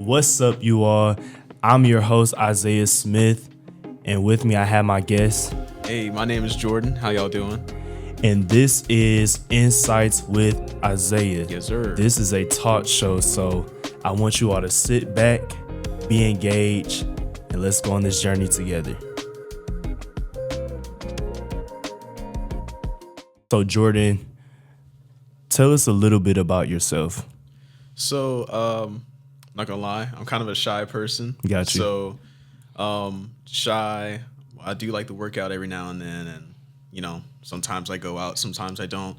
What's up, you all? I'm your host, Isaiah Smith, and with me I have my guest, Hey, my name is Jordan. How y'all doing? and this is Insights with Isaiah. Yes, sir. This is a talk show, so I want you all to sit back, be engaged, and let's go on this journey together. So, Jordan, tell us a little bit about yourself. So, not gonna lie, I'm kind of a shy person. Got you. So, shy. I do like to work out every now and then, and sometimes I go out, sometimes I don't.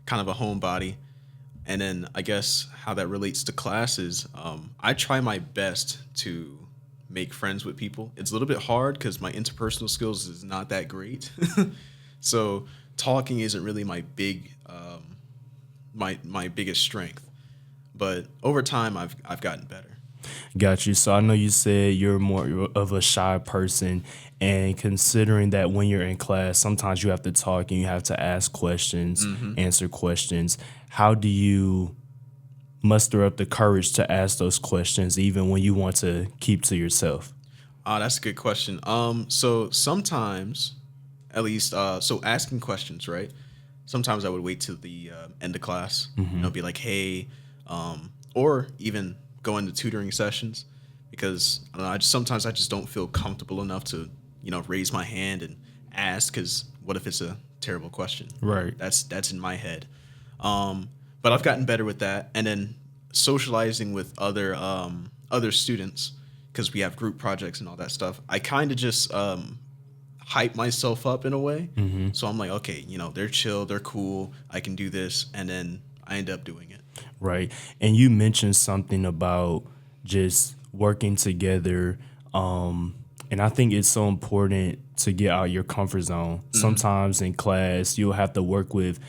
Kind of a homebody. And then I guess how that relates to classes, I try my best to make friends with people. It's a little bit hard because my interpersonal skills is not that great. So talking isn't really my my biggest strength. But over time, I've gotten better. Got you. So I know you said you're more of a shy person, and considering that when you're in class, sometimes you have to talk and you have to ask questions, answer questions. How do you muster up the courage to ask those questions, even when you want to keep to yourself? That's a good question. So sometimes, at least, so asking questions, right? Sometimes I would wait till the end of class, be like, hey, or even go into tutoring sessions because I don't know, sometimes I just don't feel comfortable enough to, raise my hand and ask because what if it's a terrible question? Right. That's in my head. But I've gotten better with that. And then socializing with other students because we have group projects and all that stuff. I kind of just hype myself up in a way. So I'm like, okay, they're chill, they're cool, I can do this. And then I end up doing it. Right. And you mentioned something about just working together. And I think it's so important to get out your comfort zone. Sometimes in class, you'll have to work with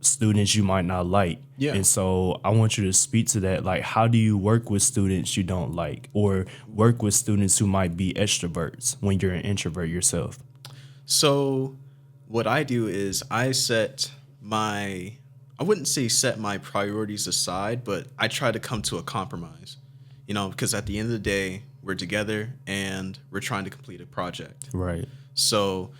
students you might not like. Yeah. And so I want you to speak to that. Like, how do you work with students you don't like, or work with students who might be extroverts when you're an introvert yourself? So what I do is I wouldn't say set my priorities aside, but I try to come to a compromise, because at the end of the day, we're together and we're trying to complete a project. Right. So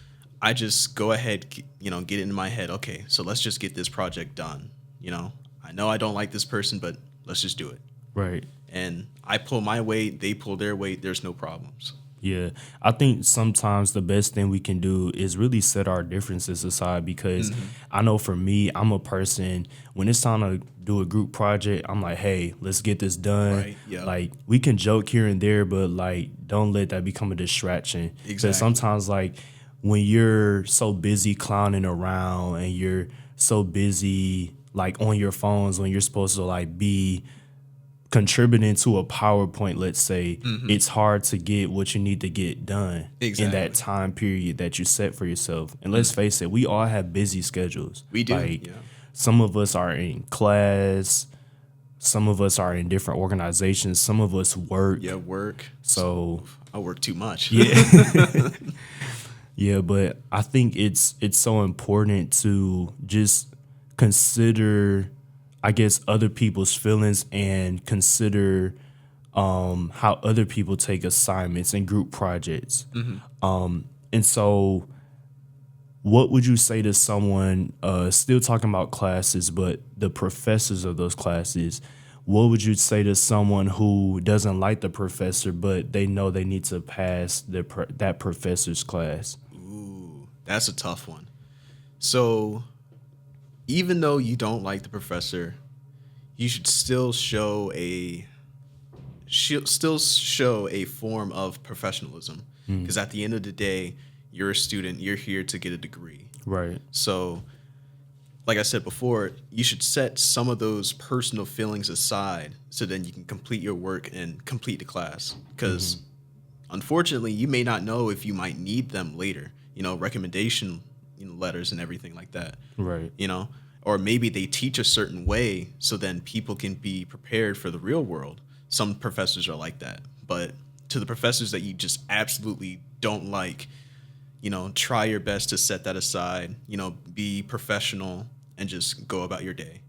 I just go ahead, get it in my head. Okay, so let's just get this project done. I know I don't like this person, but let's just do it. Right. And I pull my weight, they pull their weight. There's no problems. Yeah, I think sometimes the best thing we can do is really set our differences aside because I know for me, I'm a person, when it's time to do a group project, I'm like, hey, let's get this done. Right, yeah. Like, we can joke here and there, but like, don't let that become a distraction. Exactly. Because sometimes, like, when you're so busy clowning around and you're so busy, like, on your phones when you're supposed to, like, be contributing to a PowerPoint, let's say, it's hard to get what you need to get done in that time period that you set for yourself. And let's face it, we all have busy schedules. We do. Like, Yeah. some of us are in class, some of us are in different organizations, some of us work. Yeah, work. So I work too much. yeah. Yeah, but I think it's so important to just consider, I guess, other people's feelings and consider how other people take assignments and group projects. And so what would you say to someone, still talking about classes, but the professors of those classes, what would you say to someone who doesn't like the professor, but they know they need to pass that professor's class? Ooh, that's a tough one. So even though you don't like the professor, you should still show a form of professionalism because at the end of the day, you're a student. You're here to get a degree. Right. So, like I said before, you should set some of those personal feelings aside so then you can complete your work and complete the class. Because unfortunately, you may not know if you might need them later. Recommendation letters and everything like that. Right. Or maybe they teach a certain way so then people can be prepared for the real world. Some professors are like that. But to the professors that you just absolutely don't like, try your best to set that aside, be professional and just go about your day.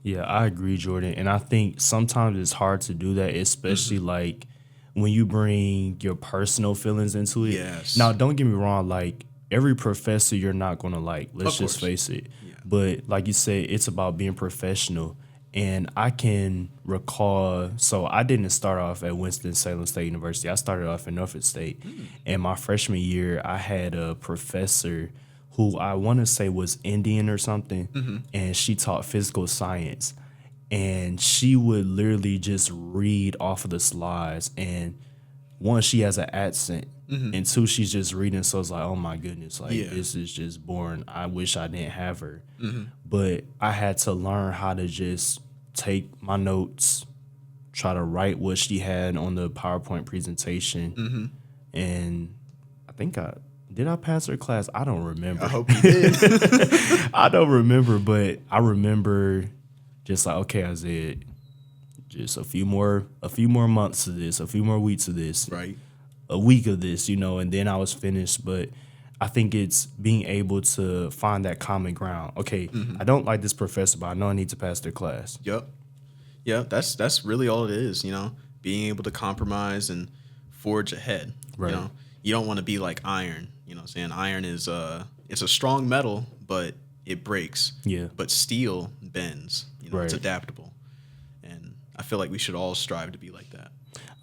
Yeah, I agree, Jordan. And I think sometimes it's hard to do that, especially like when you bring your personal feelings into it. Yes. Now, don't get me wrong, like every professor you're not gonna like. Let's Of just course. face it. Yeah. But like you said, it's about being professional. And I can recall, so I didn't start off at Winston-Salem State University. I started off at Norfolk State. And my freshman year, I had a professor who I want to say was Indian or something, and she taught physical science. And she would literally just read off of the slides. And one, she has an accent, and two, she's just reading. So it's like, oh my goodness, like Yeah. this is just boring. I wish I didn't have her. But I had to learn how to just take my notes, try to write what she had on the PowerPoint presentation, and I think I pass her class. I don't remember. I hope you did. I don't remember, but I remember just like, okay, Isaiah, just a few more months of this, a few more weeks of this, Right. a week of this, and then I was finished. But I think it's being able to find that common ground. Okay, I don't like this professor, but I know I need to pass their class. Yep. Yeah, that's really all it is, being able to compromise and forge ahead. Right. You don't want to be like iron, what I'm saying? Iron is it's a strong metal, but it breaks. Yeah. But steel bends, it's Right. adaptable. And I feel like we should all strive to be like that.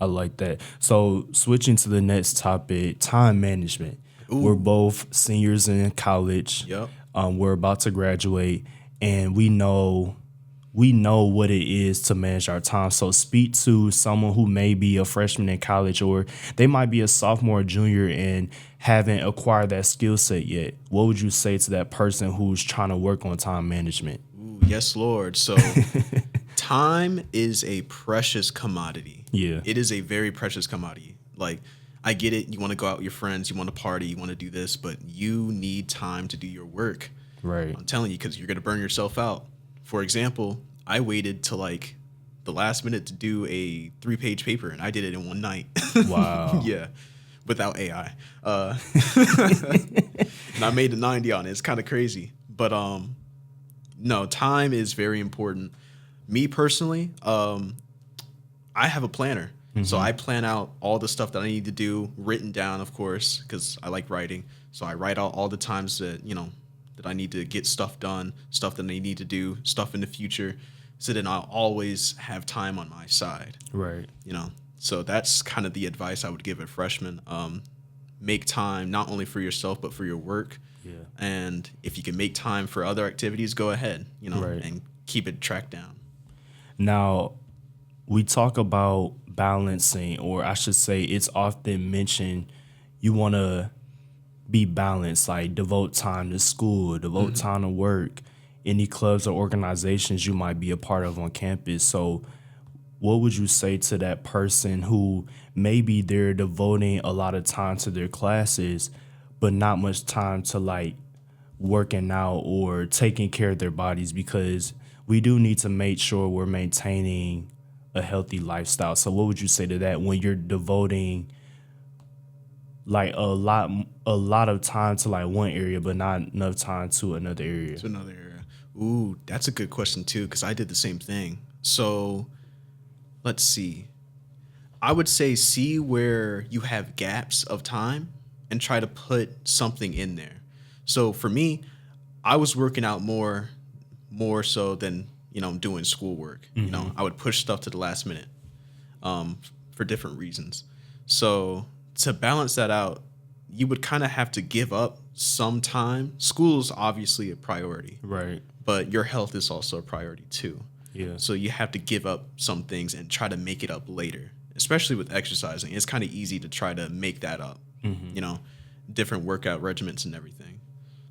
I like that. So switching to the next topic, time management. We're both seniors in college. Yep. We're about to graduate, and we know what it is to manage our time. So speak to someone who may be a freshman in college, or they might be a sophomore or junior and haven't acquired that skill set yet. What would you say to that person who's trying to work on time management? Ooh, yes, Lord. So time is a precious commodity. Yeah. It is a very precious commodity. Like, I get it. You want to go out with your friends. You want to party. You want to do this, but you need time to do your work. Right. I'm telling you, because you're going to burn yourself out. For example, I waited till like the last minute to do a 3-page paper, and I did it in one night. Wow. Yeah, without AI. And I made a 90 on it. It's kind of crazy. But no, time is very important. Me personally, I have a planner. So I plan out all the stuff that I need to do, written down, of course, because I like writing. So I write out all the times that, that I need to get stuff done, stuff that I need to do, stuff in the future. So then I'll always have time on my side, Right. So that's kind of the advice I would give a freshman. Make time not only for yourself, but for your work. Yeah. And if you can make time for other activities, go ahead, Right. and keep it tracked down. Now, we talk about balancing, or I should say it's often mentioned you want to be balanced, like devote time to school, devote time to work, any clubs or organizations you might be a part of on campus. So what would you say to that person who maybe they're devoting a lot of time to their classes, but not much time to like working out or taking care of their bodies? Because we do need to make sure we're maintaining a healthy lifestyle. So what would you say to that when you're devoting like a lot of time to like one area, but not enough time to another area? To another area. Ooh, that's a good question too, because I did the same thing. So let's see. I would say see where you have gaps of time and try to put something in there. So for me, I was working out more so than doing schoolwork. I would push stuff to the last minute for different reasons. So to balance that out, you would kind of have to give up some time. School is obviously a priority, Right. but your health is also a priority too. Yeah. So you have to give up some things and try to make it up later, especially with exercising. It's kind of easy to try to make that up, different workout regimens and everything.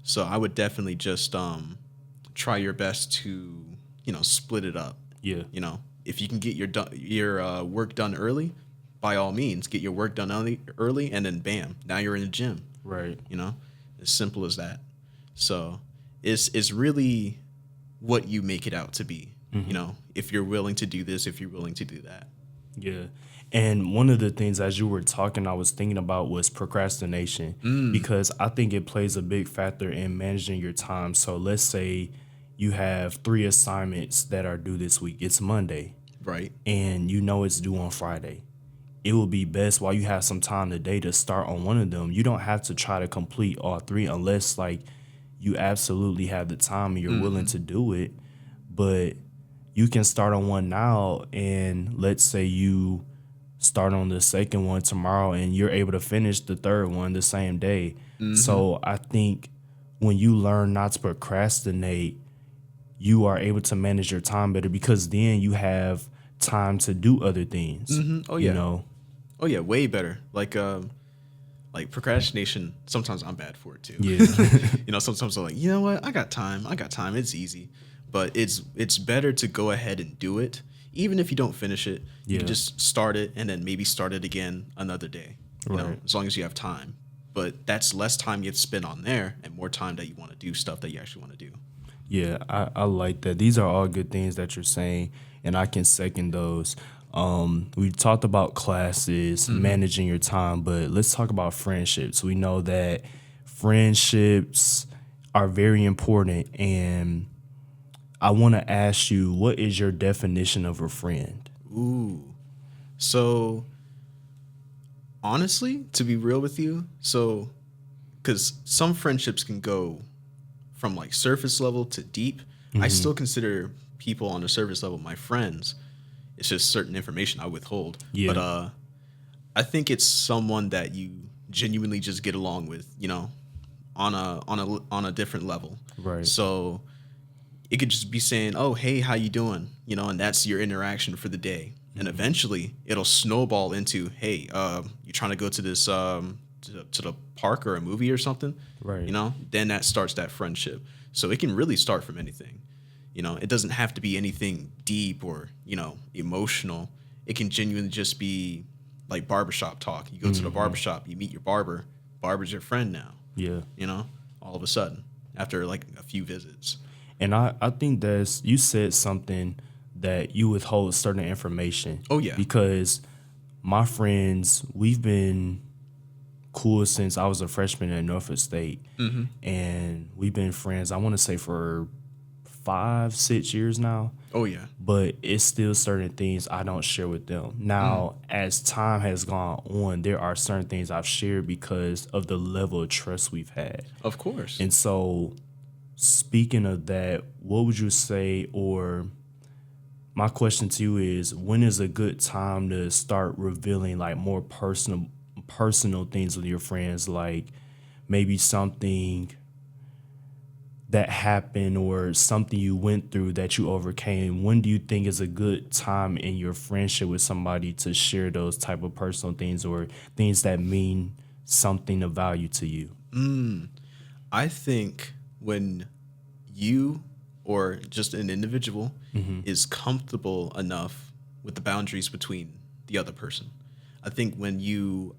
So I would definitely just try your best to, split it up. Yeah. If you can get your work done early, by all means, get your work done early, and then bam, now you're in the gym. Right. As simple as that. So it's really what you make it out to be. If you're willing to do this, if you're willing to do that. Yeah. And one of the things as you were talking, I was thinking about was procrastination, because I think it plays a big factor in managing your time. So let's say you have 3 assignments that are due this week. It's Monday, Right. and you know it's due on Friday. It will be best while you have some time today to start on one of them. You don't have to try to complete all 3 unless like you absolutely have the time and you're willing to do it. But you can start on one now, and let's say you start on the second one tomorrow and you're able to finish the third one the same day. So I think when you learn not to procrastinate, you are able to manage your time better because then you have time to do other things. Oh yeah. You know? Oh yeah, way better. Like procrastination, sometimes I'm bad for it too. Yeah. Sometimes I'm like, you know what? I got time. It's easy. But it's better to go ahead and do it. Even if you don't finish it, you can just start it and then maybe start it again another day. Right. As long as you have time. But that's less time you have to spend on there and more time that you want to do stuff that you actually want to do. Yeah, I like that. These are all good things that you're saying, and I can second those. We talked about classes, managing your time, but let's talk about friendships. We know that friendships are very important, and I want to ask you, what is your definition of a friend? Ooh. So, honestly, to be real with you, because some friendships can go from like surface level to deep. I still consider people on the surface level my friends. It's just certain information I withhold. Yeah. But I think it's someone that you genuinely just get along with, on a different level. Right. So it could just be saying, "Oh, hey, how you doing?" And that's your interaction for the day. And eventually, it'll snowball into, "Hey, you trying to go to this to the park or a movie or something?" Right. Then that starts that friendship. So it can really start from anything. It doesn't have to be anything deep or emotional. It can genuinely just be like barbershop talk. You go to the barbershop, you meet your barber. Barber's your friend now. Yeah. All of a sudden after like a few visits. And I think you said something that you withhold certain information. Oh, yeah. Because my friends, we've been cool since I was a freshman at Norfolk State. And we've been friends, I want to say, for 5-6 years now. Oh, yeah. But it's still certain things I don't share with them. Now, as time has gone on, there are certain things I've shared because of the level of trust we've had. Of course. And so, speaking of that, what would you say, or my question to you is, when is a good time to start revealing like more personal things with your friends, like maybe something that happened or something you went through that you overcame? When do you think is a good time in your friendship with somebody to share those type of personal things or things that mean something of value to you? I think when you or just an individual is comfortable enough with the boundaries between the other person. I think when you,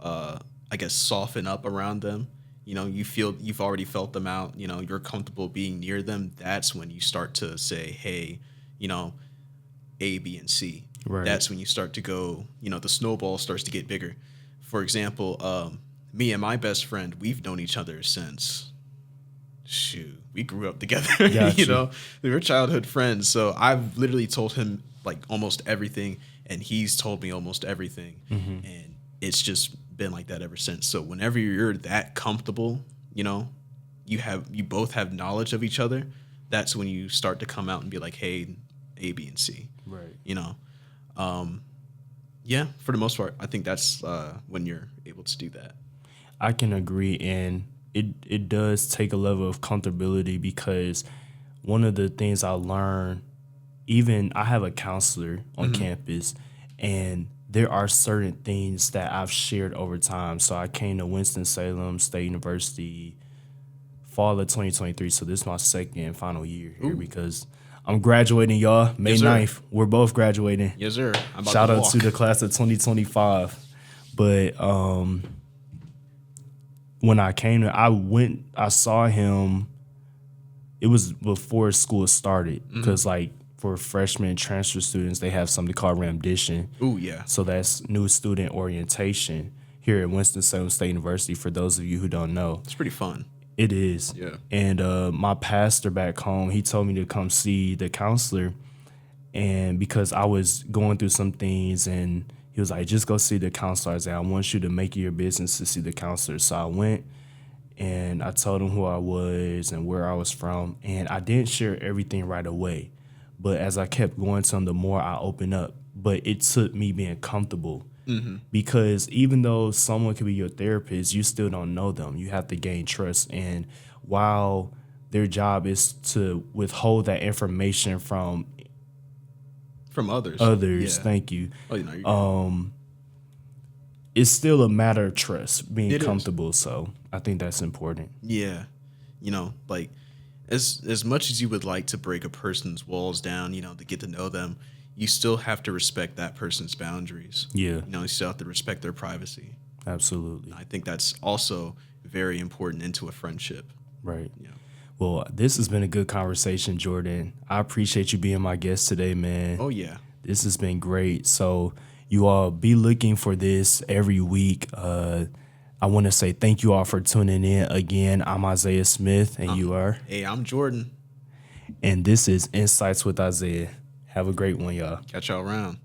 soften up around them, you feel you've already felt them out, you're comfortable being near them. That's when you start to say, hey, A, B, and C. Right. That's when you start to go, the snowball starts to get bigger. For example, me and my best friend, we've known each other since, we grew up together. Gotcha. We were childhood friends. So I've literally told him like almost everything, and he's told me almost everything. And it's just been like that ever since. So whenever you're that comfortable, you both have knowledge of each other, that's when you start to come out and be like, hey, A, B, and C. Right. Yeah, for the most part, I think that's when you're able to do that. I can agree, and it does take a level of comfortability because one of the things I learned, even I have a counselor on campus, and there are certain things that I've shared over time. So I came to Winston-Salem State University fall of 2023, so this is my second and final year here because I'm graduating, y'all. May Yes, sir. 9th. We're both graduating. Yes, sir. I'm about Shout to out walk. to the class of 2025. But when I came to, I saw him. It was before school started because like for freshmen transfer students, they have something called rendition. Ooh, yeah. So that's new student orientation here at Winston-Salem State University, for those of you who don't know. It's pretty fun. It is. Yeah. And my pastor back home, he told me to come see the counselor. And because I was going through some things, and he was like, just go see the counselor. I said, I want you to make it your business to see the counselor. So I went and I told him who I was and where I was from. And I didn't share everything right away. But as I kept going to him, the more I opened up. But it took me being comfortable. Because even though someone could be your therapist, you still don't know them. You have to gain trust. And while their job is to withhold that information from From others. others, Yeah. thank you, Oh, you know, you're good. it's still a matter of trust, being It is. comfortable. So I think that's important. Yeah. Like as much as you would like to break a person's walls down, to get to know them, you still have to respect that person's boundaries. Yeah, You still have to respect their privacy. absolutely. I think that's also very important into a friendship. Right. Yeah. Well, this has been a good conversation, Jordan. I appreciate you being my guest today, man. Oh yeah. This has been great. So you all be looking for this every week. I want to say thank you all for tuning in again. I'm Isaiah Smith, and you are. Hey, I'm Jordan. And this is Insights with Isaiah. Have a great one, y'all. Catch y'all around.